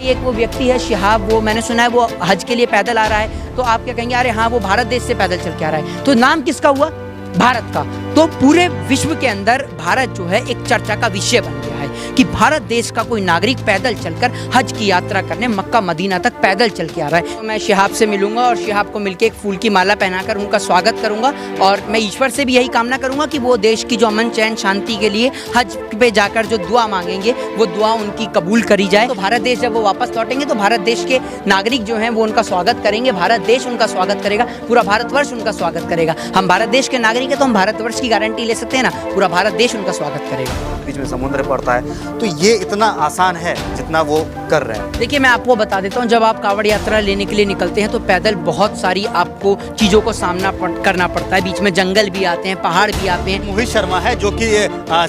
एक वो व्यक्ति है शिहाब, वो मैंने सुना है वो हज के लिए पैदल आ रहा है, तो आप क्या कहेंगे? अरे हाँ, वो भारत देश से पैदल चल के आ रहा है। तो नाम किसका हुआ? भारत का। तो पूरे विश्व के अंदर भारत जो है एक चर्चा का विषय बन गया है कि भारत देश का कोई नागरिक पैदल चलकर हज की यात्रा करने मक्का मदीना तक पैदल चल के आ रहा है। तो मैं शिहाब से मिलूंगा और शिहाब को मिलकर एक फूल की माला पहनाकर उनका स्वागत करूंगा और मैं ईश्वर से भी यही कामना करूंगा कि वो देश की जो अमन चैन शांति के लिए हज पे जाकर जो दुआ मांगेंगे वो दुआ उनकी कबूल करी जाए। तो भारत देश जब वो वापस लौटेंगे तो भारत देश के नागरिक जो हैं वो उनका स्वागत करेंगे, भारत देश उनका स्वागत करेगा, पूरा भारतवर्ष उनका स्वागत करेगा। हम भारत देश के नागरिक है तो हम भारतवर्ष की गारंटी ले सकते हैं ना, पूरा भारत देश उनका स्वागत करेगा। बीच में समुद्र पड़ता है, तो ये इतना आसान है जितना वो कर रहे हैं। देखिए मैं आपको बता देता हूँ, जब आप कांवड़ यात्रा लेने के लिए निकलते हैं तो पैदल बहुत सारी आपको चीज़ों को सामना करना पड़ता है। बीच में जंगल भी आते हैं, पहाड़ भी आते हैं। मोहित शर्मा है जो कि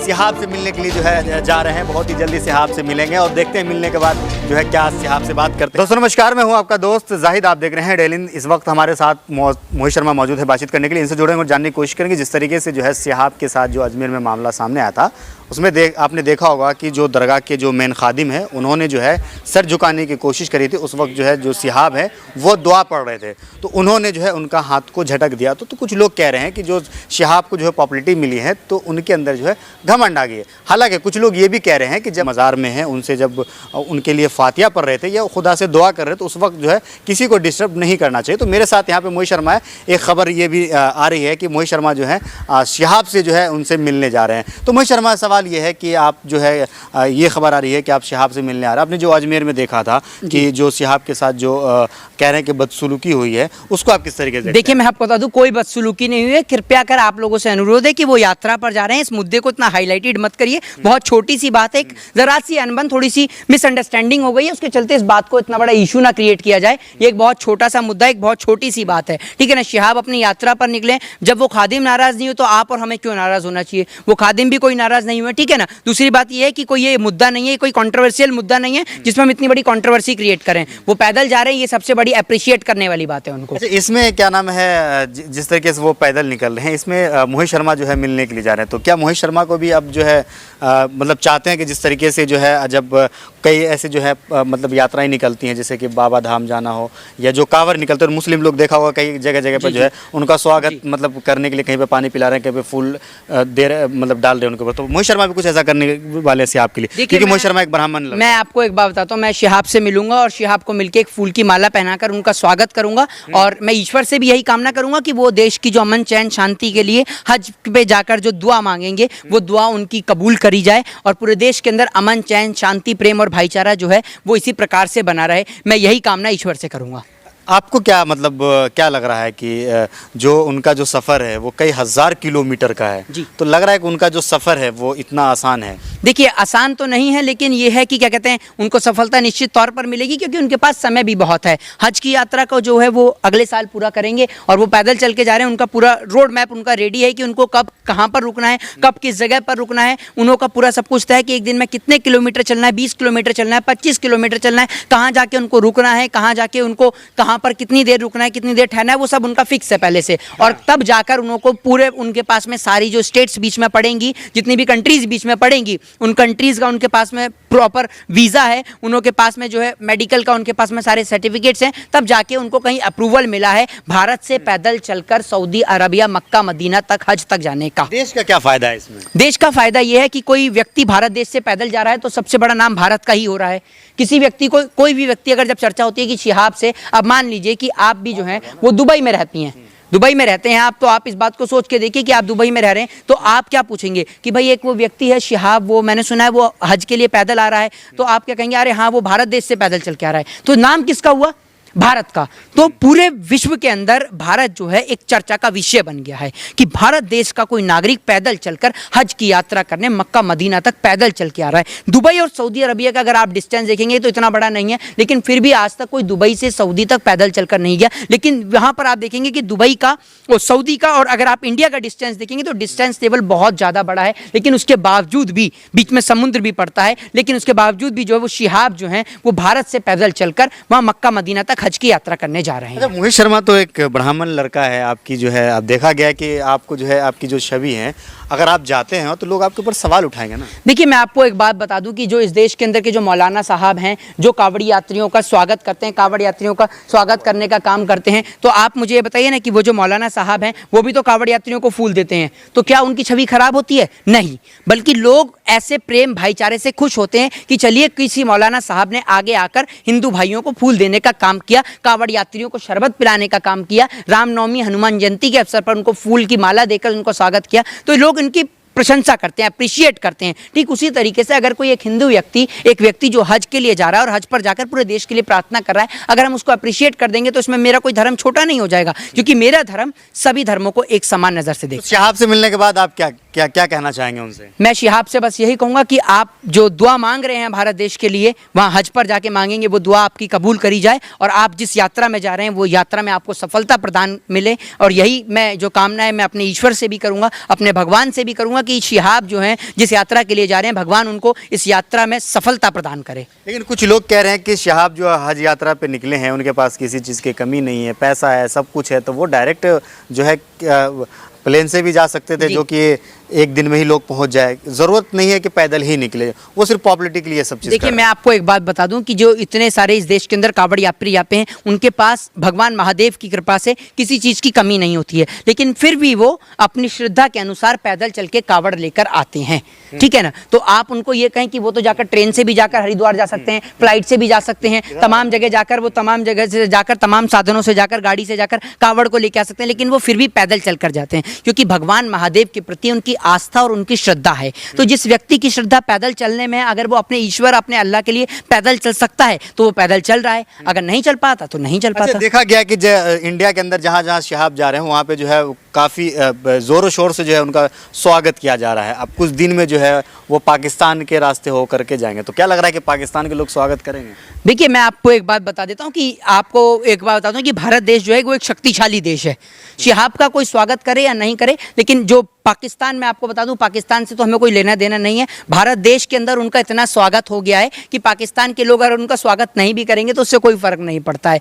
शिहाब से मिलने के लिए जो है जा रहे हैं। बहुत ही जल्दी शिहाब से मिलेंगे और देखते हैं मिलने के बाद जो है क्या शिहाब से बात करते हैं। दोस्तों नमस्कार, मैं हूँ आपका दोस्त जाहिद, आप देख रहे हैं डेली। इस वक्त हमारे साथ मोहित शर्मा मौजूद है बातचीत करने के लिए। इनसे जुड़ेंगे और जानने की कोशिश करेंगे जिस तरीके से जो है शिहाब के साथ जो अजमेर में मामला सामने आया था उसमें आपने देखा होगा कि जो दरगाह के जो मेन खादिम है उन्होंने जो है सर झुकाने की कोशिश करी थी। उस वक्त जो है जो शिहाब है वो दुआ पढ़ रहे थे तो उन्होंने जो है उनका हाथ को झटक दिया। तो कुछ लोग कह रहे हैं कि जो शिहाब को जो है पॉपुलैरिटी मिली है तो उनके अंदर जो है घमंड आ गई है। हालांकि कुछ लोग ये भी कह रहे हैं कि जब मज़ार में हैं उनसे जब उनके लिए फातिहा पढ़ रहे थे या खुदा से दुआ कर रहे थे तो उस वक्त जो है किसी को डिस्टर्ब नहीं करना चाहिए। तो मेरे साथ यहाँ पे मोहित शर्मा है। एक खबर ये भी आ रही है कि मोहित शर्मा जो है शिहाब से जो है उनसे मिलने जा रहे हैं। तो मोहित शर्मा सवाल ये है कि आप जो है ये खबर आ रही है कि आप शिहाब से मिलने आ रहे हैं। आपने जो अजमेर में देखा था कि जो शिहाब के साथ जो कह रहे हैं कि बदसलूकी हुई है उसको आप किस तरीके से देखिए मैं आपको बता दूं, कोई बदसलूकी नहीं हुई है। कृपया कर आप लोगों से अनुरोध है कि वो यात्रा पर जा रहे हैं, इस मुद्दे को इतना हाईलाइटेड मत करिए। बहुत छोटी सी बात है, एक जरा सी अनबन, थोड़ी सी मिसअंडरस्टैंडिंग हो गई है, उसके चलते इस बात को इतना बड़ा इशू ना क्रिएट किया जाए। ये एक बहुत छोटा सा मुद्दा, एक बहुत छोटी सी बात है, ठीक है ना। शिहाब अपनी यात्रा पर निकले, जब वो खादिम नाराज नहीं हो तो आप और हमें क्यों नाराज होना चाहिए? वो खादिम भी कोई नाराज नहीं हुए, ठीक है ना। दूसरी बात यह है कि कोई ये मुद्दा नहीं है, कोई कंट्रोवर्शियल मुद्दा नहीं है जिसमें हम इतनी बड़ी कंट्रोवर्सी क्रिएट करें। वो पैदल जा रहे हैं, ये सबसे बड़ी अप्रिशिएट करने वाली बात है उनको। अच्छा, इसमें क्या नाम है, जिस तरीके से वो पैदल निकल रहे हैं इसमें मोहित शर्मा जो है मिलने के लिए जा रहे हैं, तो क्या मोहित शर्मा को भी अब जो है मतलब चाहते हैं कि जिस तरीके से जो है जब कई ऐसे जो है मतलब यात्राएं निकलती हैं जैसे कि बाबा धाम जाना हो या जो कांवर निकलते हैं, मुस्लिम लोग देखा होगा कई जगह जगह पर जो है उनका स्वागत मतलब करने के लिए कहीं पे पानी पिला रहे हैं, कहीं पे फूल दे रहे मतलब डाल रहे हैं उनके ऊपर। तो मोहित शर्मा भी कुछ ऐसा करने वाले शिहाब के लिए, क्योंकि मोहित शर्मा एक ब्राह्मण। मैं आपको एक बात बताता हूँ, मैं शिहाब से मिलूंगा और शिहाब को मिलकर एक फूल की माला पहनाकर उनका स्वागत करूंगा और मैं ईश्वर से भी यही कामना करूंगा कि वो देश की जो अमन चैन शांति के लिए हज पे जाकर जो दुआ मांगेंगे वो दुआ उनकी कबूल करी जाए और पूरे देश के अंदर अमन चैन शांति प्रेम और भाईचारा जो है वो इसी प्रकार से बना रहे। मैं यही कामना ईश्वर से करूंगा। आपको क्या मतलब क्या लग रहा है कि जो उनका जो सफ़र है वो कई हज़ार किलोमीटर का है जी, तो लग रहा है कि उनका जो सफ़र है वो इतना आसान है? देखिए आसान तो नहीं है, लेकिन ये है कि क्या कहते हैं, उनको सफलता निश्चित तौर पर मिलेगी क्योंकि उनके पास समय भी बहुत है। हज की यात्रा को जो है वो अगले साल पूरा करेंगे और वो पैदल चल के जा रहे हैं। उनका पूरा रोड मैप उनका रेडी है कि उनको कब कहाँ पर रुकना है, कब किस जगह पर रुकना है। उनका पूरा सब कुछ तय है कि एक दिन में कितने किलोमीटर चलना है, 20 किलोमीटर चलना है, 25 किलोमीटर चलना है, कहाँ जाके उनको रुकना है, कहाँ जाके उनको कहाँ पर कितनी देर रुकना है, कितनी देर ठहरना है, वो सब उनका फिक्स है पहले से। और तब जाकर उनको पूरे उनके पास में सारी जो स्टेट्स बीच में पड़ेंगी, जितनी भी कंट्रीज बीच में पड़ेंगी, उन कंट्रीज का उनके पास में प्रॉपर वीज़ा है, उनके पास में जो है मेडिकल का उनके पास में सारे सर्टिफिकेट्स हैं, तब जाके उनको कहीं अप्रूवल मिला है भारत से पैदल चलकर सऊदी अरबिया मक्का मदीना तक हज तक जाने का। देश का क्या फ़ायदा है इसमें? देश का फायदा यह है कि कोई व्यक्ति भारत देश से पैदल जा रहा है तो सबसे बड़ा नाम भारत का ही हो रहा है। किसी व्यक्ति को, कोई भी व्यक्ति अगर जब चर्चा होती है कि शिहाब से, अब मान लीजिए कि आप भी जो हैं वो दुबई में रहती हैं, दुबई में रहते हैं आप, तो आप इस बात को सोच के देखिए कि आप दुबई में रह रहे हैं तो आप क्या पूछेंगे कि भाई एक वो व्यक्ति है शिहाब, वो मैंने सुना है वो हज के लिए पैदल आ रहा है, तो आप क्या कहेंगे? अरे हाँ, वो भारत देश से पैदल चल के आ रहा है। तो नाम किसका हुआ? भारत का। तो पूरे विश्व के अंदर भारत जो है एक चर्चा का विषय बन गया है कि भारत देश का कोई नागरिक पैदल चलकर हज की यात्रा करने मक्का मदीना तक पैदल चल के आ रहा है। दुबई और सऊदी अरबिया का अगर आप डिस्टेंस देखेंगे तो इतना बड़ा नहीं है, लेकिन फिर भी आज तक कोई दुबई से सऊदी तक पैदल चलकर नहीं गया। लेकिन वहाँ पर आप देखेंगे कि दुबई का और सऊदी का, और अगर आप इंडिया का डिस्टेंस देखेंगे तो डिस्टेंस लेवल बहुत ज़्यादा बड़ा है, लेकिन उसके बावजूद भी बीच में समुद्र भी पड़ता है, लेकिन उसके बावजूद भी जो है वो शिहाब जो है वो भारत से पैदल चलकर वहाँ मक्का मदीना तक हज की यात्रा करने जा रहे हैं। अच्छा, मोहित शर्मा तो एक ब्राह्मण लड़का है, आपकी जो है आप देखा गया कि आपको जो है आपकी जो छवि है अगर आप जाते हैं तो लोग आपके ऊपर सवाल उठाएंगे ना। देखिए मैं आपको एक बात बता दूं कि जो इस देश के अंदर के जो मौलाना साहब हैं, जो कावड़ी यात्रियों का स्वागत करते हैं, कावड़ यात्रियों का स्वागत करने का काम करते हैं, तो आप मुझे ये बताइए ना कि वो जो मौलाना साहब हैं वो भी तो कावड़ यात्रियों को फूल देते हैं, तो क्या उनकी छवि खराब होती है? नहीं, बल्कि लोग ऐसे प्रेम भाईचारे से खुश होते हैं कि चलिए किसी मौलाना साहब ने आगे आकर हिंदू भाइयों को फूल देने का काम किया, कावड़ यात्रियों को शरबत पिलाने का काम किया, रामनवमी हनुमान जयंती के अवसर पर उनको फूल की माला देकर उनको स्वागत किया, तो लोग इनकी प्रशंसा करते हैं, अप्रिशिएट करते हैं। ठीक उसी तरीके से अगर कोई एक हिंदू व्यक्ति, एक व्यक्ति जो हज के लिए जा रहा है और हज पर जाकर पूरे देश के लिए प्रार्थना कर रहा है, अगर हम उसको अप्रिशिएट कर देंगे तो इसमें मेरा कोई धर्म छोटा नहीं हो जाएगा, क्योंकि मेरा धर्म सभी धर्मों को एक समान नज़र से देखता है। शहाब से मिलने के बाद आप क्या क्या क्या कहना चाहेंगे उनसे? मैं शिहाब से बस यही कहूँगा कि आप जो दुआ मांग रहे हैं भारत देश के लिए, वहाँ हज पर जाके मांगेंगे, वो दुआ आपकी कबूल करी जाए और आप जिस यात्रा में जा रहे हैं वो यात्रा में आपको सफलता प्रदान मिले। और यही मैं जो कामना है मैं अपने ईश्वर से भी करूँगा, अपने भगवान से भी करूँगा कि शिहाब जो हैं जिस यात्रा के लिए जा रहे हैं, भगवान उनको इस यात्रा में सफलता प्रदान करे। लेकिन कुछ लोग कह रहे हैं कि शहाब जो हज यात्रा पे निकले हैं उनके पास किसी चीज़ की कमी नहीं है, पैसा है, सब कुछ है, तो वो डायरेक्ट जो है प्लेन से भी जा सकते थे, जो कि एक दिन में ही लोग पहुंच जाए, जरूरत नहीं है कि पैदल ही निकले, वो सिर्फ पॉपुलरिटी के लिए सब चीज़। देखिए मैं आपको एक बात बता दूं कि जो इतने सारे इस देश के अंदर कावड़ यात्री आते हैं, उनके पास भगवान महादेव की कृपा से किसी चीज़ की कमी नहीं होती है, लेकिन फिर भी वो अपनी श्रद्धा के अनुसार पैदल चल के कावड़ लेकर आते हैं। ठीक है ना, तो आप उनको ये कहें कि वो तो जाकर ट्रेन से भी जाकर हरिद्वार जा सकते हैं, फ्लाइट से भी जा सकते हैं, तमाम जगह जाकर वो तमाम जगह से जाकर तमाम साधनों से जाकर गाड़ी से जाकर कावड़ को लेकर आ सकते हैं, लेकिन वो फिर भी पैदल चल कर जाते हैं, क्योंकि भगवान महादेव के प्रति उनकी आस्था और उनकी श्रद्धा है। तो जिस व्यक्ति की श्रद्धा पैदल चलने में, अगर वो अपने ईश्वर अपने अल्लाह के लिए पैदल चल सकता है तो वो पैदल चल रहा है, अगर नहीं चल पाता तो नहीं चल पाता। देखा गया कि इंडिया के अंदर जहाँ जहाँ शहाब जा रहे हैं वहाँ पे जो है काफ़ी ज़ोरों शोर से जो है उनका स्वागत किया जा रहा है। अब कुछ दिन में जो है वो पाकिस्तान के रास्ते हो करके जाएंगे, तो क्या लग रहा है कि पाकिस्तान के लोग स्वागत करेंगे? देखिए मैं आपको एक बात बता देता हूँ कि आपको एक बात बताता हूँ कि भारत देश जो है वो एक शक्तिशाली देश है। शहाब का कोई स्वागत करे या नहीं करे, लेकिन जो पाकिस्तान में आपको बता दूं, पाकिस्तान से तो हमें कोई लेना देना नहीं है। भारत देश के अंदर उनका इतना स्वागत हो गया है कि पाकिस्तान के लोग अगर उनका स्वागत नहीं भी करेंगे तो उससे कोई फ़र्क नहीं पड़ता है।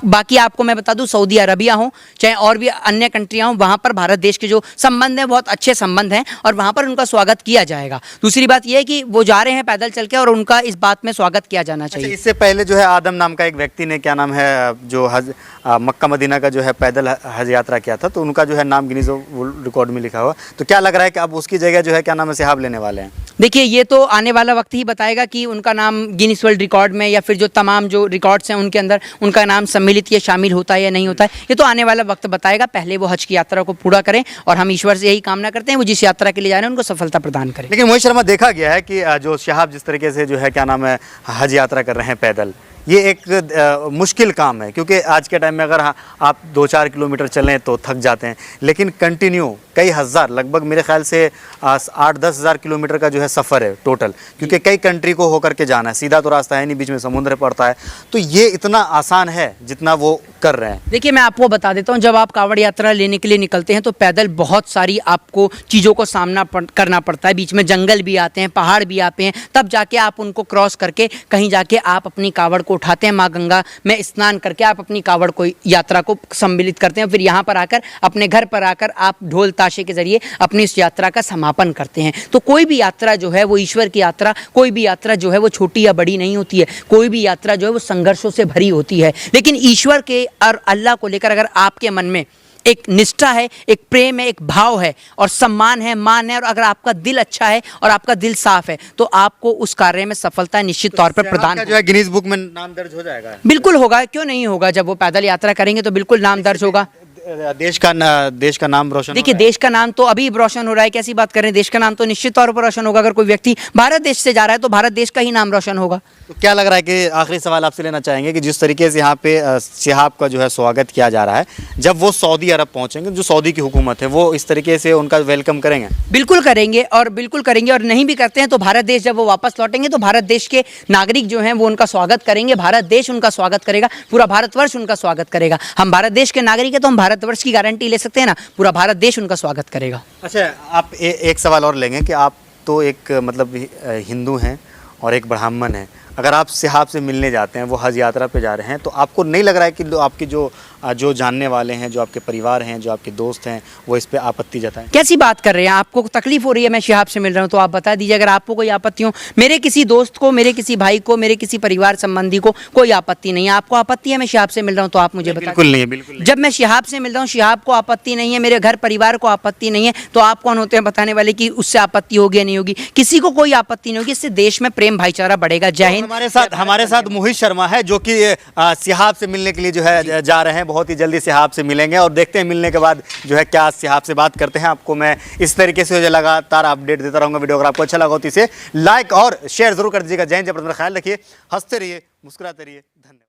बाकी आपको मैं बता दूं, सऊदी अरबिया हो चाहे और भी अन्य कंट्रियाँ हों, वहाँ पर भारत देश के जो संबंध हैं बहुत अच्छे संबंध हैं और वहाँ पर उनका स्वागत किया जाएगा। दूसरी बात यह है कि वो जा रहे हैं पैदल चल के और उनका इस बात में स्वागत किया जाना चाहिए। इससे पहले जो है आदम नाम का एक व्यक्ति ने, क्या नाम है, जो हज मक्का मदीना का जो है पैदल हज यात्रा किया था, तो उनका जो है नाम गिनीज वर्ल्ड रिकॉर्ड में लिखा हुआ, तो क्या लग रहा है कि अब उसकी जगह जो है क्या नाम है शहाब लेने वाले हैं? देखिए ये तो आने वाला वक्त ही बताएगा कि उनका नाम गिनीज वर्ल्ड रिकॉर्ड में या फिर जो तमाम जो रिकॉर्ड्स हैं उनके अंदर उनका नाम सम्मिलित या शामिल होता है या नहीं होता है, ये तो आने वाला वक्त बताएगा। पहले वो हज की यात्रा को पूरा करें और हम ईश्वर से यही कामना करते हैं वो जिस यात्रा के लिए जा रहे हैं उनको सफलता प्रदान करें। लेकिन मोहित शर्मा, देखा गया है कि जो शहाब जिस तरीके से जो है क्या नाम है हज यात्रा कर रहे हैं पैदल, ये एक मुश्किल काम है, क्योंकि आज के टाइम में अगर आप 2-4 किलोमीटर चलें तो थक जाते हैं, लेकिन कंटिन्यू कई हज़ार, लगभग मेरे ख्याल से 8-10 हज़ार किलोमीटर का जो है सफ़र है टोटल, क्योंकि कई कंट्री को होकर के जाना है, सीधा तो रास्ता है नहीं, बीच में समुद्र पड़ता है, तो ये इतना आसान है जितना वो कर रहे हैं। देखिए मैं आपको बता देता हूँ, जब आप कावड़ यात्रा लेने के लिए निकलते हैं तो पैदल बहुत सारी आपको चीज़ों को सामना करना पड़ता है, बीच में जंगल भी आते हैं, पहाड़ भी आते हैं, तब जाके आप उनको क्रॉस करके कहीं जाके आप अपनी कावड़ को उठाते हैं, माँ गंगा में स्नान करके आप अपनी कावड़ को यात्रा को सम्मिलित करते हैं, फिर यहाँ पर आकर अपने घर पर आकर आप ढोल ताशे के जरिए अपनी इस यात्रा का समापन करते हैं। तो कोई भी यात्रा जो है वो ईश्वर की यात्रा, कोई भी यात्रा जो है वो छोटी या बड़ी नहीं होती है, कोई भी यात्रा जो है वो संघर्षों से भरी होती है, लेकिन ईश्वर के और अल्लाह को लेकर अगर आपके मन में एक निष्ठा है, एक प्रेम है, एक भाव है और सम्मान है, मान है, और अगर आपका दिल अच्छा है और आपका दिल साफ है तो आपको उस कार्य में सफलता निश्चित तौर पर प्रदान जो है गिनीज बुक में नाम दर्ज हो जाएगा। बिल्कुल होगा, क्यों नहीं होगा। जब वो पैदल यात्रा करेंगे तो बिल्कुल नाम दर्ज होगा। देश का नाम रोशन। देखिए देश का नाम तो अभी रोशन हो रहा है, कैसी बात कर रहे हैं, देश का नाम तो निश्चित तौर पर रोशन होगा। अगर कोई व्यक्ति भारत देश से जा रहा है तो भारत देश का ही नाम रोशन होगा। तो क्या लग रहा है कि आखिरी सवाल आपसे लेना चाहेंगे कि जिस तरीके से यहाँ पे शहाब का जो है स्वागत किया जा रहा है, जब वो सऊदी अरब पहुँचेंगे, जो सऊदी की हुकूमत है वो इस तरीके से उनका वेलकम करेंगे? बिल्कुल करेंगे, और बिल्कुल करेंगे, और नहीं भी करते हैं तो भारत देश जब वो वापस लौटेंगे तो भारत देश के नागरिक जो हैं वो उनका स्वागत करेंगे, भारत देश उनका स्वागत करेगा, पूरा भारतवर्ष उनका स्वागत करेगा। हम भारत देश के नागरिक हैं तो हम भारतवर्ष की गारंटी ले सकते हैं ना, पूरा भारत देश उनका स्वागत करेगा। अच्छा, आप एक सवाल और लेंगे कि आप तो एक मतलब हिंदू हैं और एक ब्राह्मण हैं, अगर आप शहाब से मिलने जाते हैं, वो हज यात्रा पे जा रहे हैं, तो आपको नहीं लग रहा है कि आपकी जो जो जानने वाले हैं, जो आपके परिवार हैं, जो आपके दोस्त हैं, वो इस पे आपत्ति जताएं? कैसी बात कर रहे हैं? आपको तकलीफ हो रही है मैं शिहाब से मिल रहा हूं तो आप बता दीजिए। अगर आपको कोई आपत्ति हो, मेरे किसी दोस्त को, मेरे किसी भाई को, मेरे किसी परिवार संबंधी को कोई आपत्ति नहीं है। आपको आपत्ति है मैं शिहाब से मिल रहा हूं तो आप मुझे बता बिल्कुल नहीं है, बिल्कुल नहीं। जब मैं शिहाब से मिल रहा हूँ, शिहाब को आपत्ति नहीं है, मेरे घर परिवार को आपत्ति नहीं है, तो आप कौन होते हैं बताने वाले कि उससे आपत्ति होगी या नहीं होगी? किसी को कोई आपत्ति नहीं होगी। इससे देश में प्रेम भाईचारा बढ़ेगा। जय हिंद। हमारे साथ मोहित शर्मा है, जो कि सिहाब से मिलने के लिए जो है जा रहे हैं। बहुत ही जल्दी सिहाब से मिलेंगे और देखते हैं मिलने के बाद जो है क्या सिहाब से बात करते हैं। आपको मैं इस तरीके से जो लगातार अपडेट देता रहूंगा। वीडियो अगर आपको अच्छा लगा तो इसे लाइक और शेयर जरूर कर दीजिएगा। जय हिंद, जय भारत, ख्याल रखिए, हंसते रहिए, मुस्कुराते रहिए। धन्यवाद।